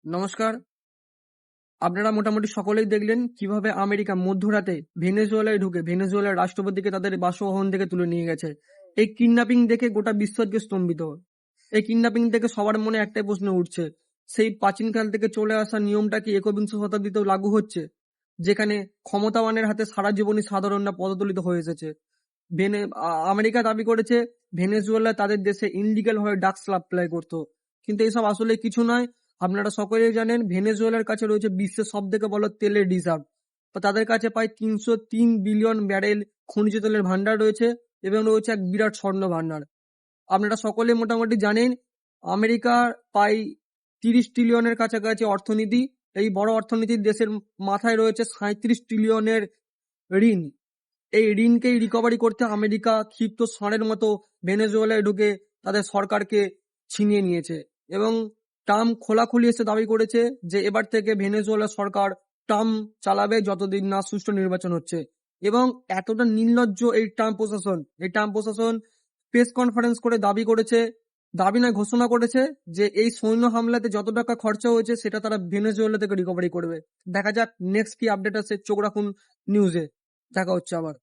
নমস্কার। আপনারা মোটামুটি সকলেই দেখলেন কিভাবে আমেরিকা মধ্যরাতে ভেনেজুয়েলায় ঢুকে ভেনেজুয়েলার রাষ্ট্রপতিকে তাদের বাসভবন থেকে তুলে নিয়ে গেছে। এই কিডন্যাপিং দেখে গোটা বিশ্ব আজকে স্তম্ভিত। এই কিডন্যাপিং থেকে সবার মনে একটাই প্রশ্ন উঠছে, সেই প্রাচীনকাল থেকে চলে আসা নিয়মটা কি একবিংশ শতাব্দীতেও লাগু হচ্ছে, যেখানে ক্ষমতাবানের হাতে সারা জীবনই সাধারণরা পদদলিত হয়ে এসেছে। আমেরিকা দাবি করেছে ভেনেজুয়েলা তাদের দেশে ইনলিগ্যাল ভাবে ড্রাগস সাপ্লাই করতো, কিন্তু এসব আসলে কিছু নয়। আপনারা সকলেই জানেন ভেনেজুয়েলার কাছে রয়েছে বিশ্বের সব থেকে বড় তেলের রিজার্ভ। তাদের কাছে প্রায় 303 বিলিয়ন ব্যারেল খনিজ তেলের ভান্ডার রয়েছে এবং রয়েছে এক বিরাট স্বর্ণ ভান্ডার। আপনারা সকলে মোটামুটি জানেন আমেরিকার প্রায় 30 ট্রিলিয়নের কাছাকাছি অর্থনীতি। এই বড় অর্থনীতির দেশের মাথায় রয়েছে 37 ট্রিলিয়নের ঋণ। এই ঋণকেই রিকভারি করতে আমেরিকা ক্ষিপ্ত ষাঁড়ের মতো ভেনেজুয়েলায় ঢুকে তাদের সরকারকে ছিনিয়ে নিয়েছে এবং ট্রাম্প খোলাখুলি এসে দাবি করেছে যে এবার থেকে ভেনেজুয়েলার সরকার ট্রাম্প চালাবে যতদিন না সুষ্ঠু নির্বাচন হচ্ছে। এবং এতটা নির্লজ্জ এই ট্রাম্প প্রশাসন প্রেস কনফারেন্স করে দাবি নয় ঘোষণা করেছে যে এই সৈন্য হামলাতে যত টাকা খরচা হয়েছে সেটা তারা ভেনেজুয়েলা থেকে রিকভারি করবে। দেখা যাক নেক্সট কি আপডেট আছে, চোখ রাখুন নিউজে। দেখা হচ্ছে আবার।